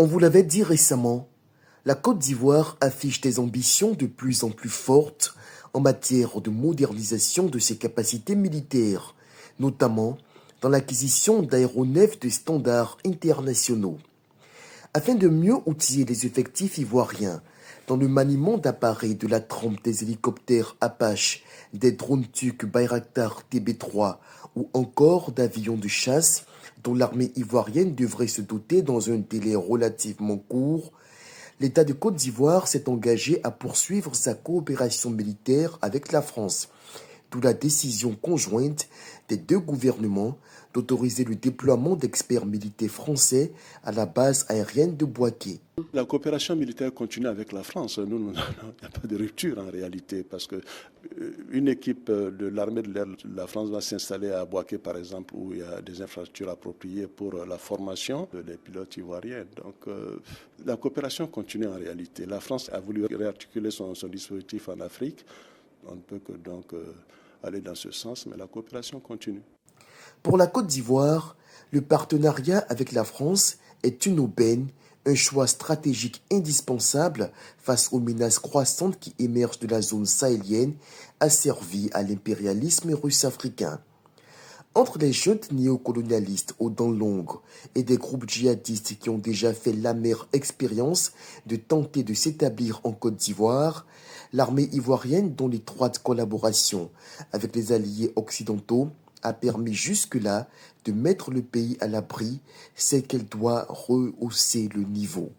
On vous l'avait dit récemment, la Côte d'Ivoire affiche des ambitions de plus en plus fortes en matière de modernisation de ses capacités militaires, notamment dans l'acquisition d'aéronefs de standards internationaux. Afin de mieux outiller les effectifs ivoiriens dans le maniement d'appareils de la trempe des hélicoptères Apache, des drones turcs Bayraktar TB3 ou encore d'avions de chasse dont l'armée ivoirienne devrait se doter dans un délai relativement court, l'État de Côte d'Ivoire s'est engagé à poursuivre sa coopération militaire avec la France, d'où la décision conjointe des deux gouvernements d'autoriser le déploiement d'experts militaires français à la base aérienne de Bouaké. La coopération militaire continue avec la France. Nous, il n'y a pas de rupture en réalité, parce que une équipe de l'armée de l'air de la France va s'installer à Bouaké, par exemple, où il y a des infrastructures appropriées pour la formation des pilotes ivoiriens. Donc, la coopération continue en réalité. La France a voulu réarticuler son dispositif en Afrique. On ne peut que donc aller dans ce sens, mais la coopération continue. Pour la Côte d'Ivoire, le partenariat avec la France est une aubaine, un choix stratégique indispensable face aux menaces croissantes qui émergent de la zone sahélienne, asservie à l'impérialisme russe-africain. Entre les juntes néocolonialistes aux dents longues et des groupes djihadistes qui ont déjà fait l'amère expérience de tenter de s'établir en Côte d'Ivoire, l'armée ivoirienne, dont l'étroite collaboration avec les alliés occidentaux a permis jusque-là de mettre le pays à l'abri, c'est qu'elle doit rehausser le niveau.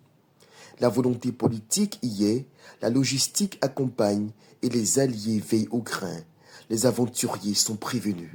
La volonté politique y est, la logistique accompagne et les alliés veillent au grain. Les aventuriers sont prévenus.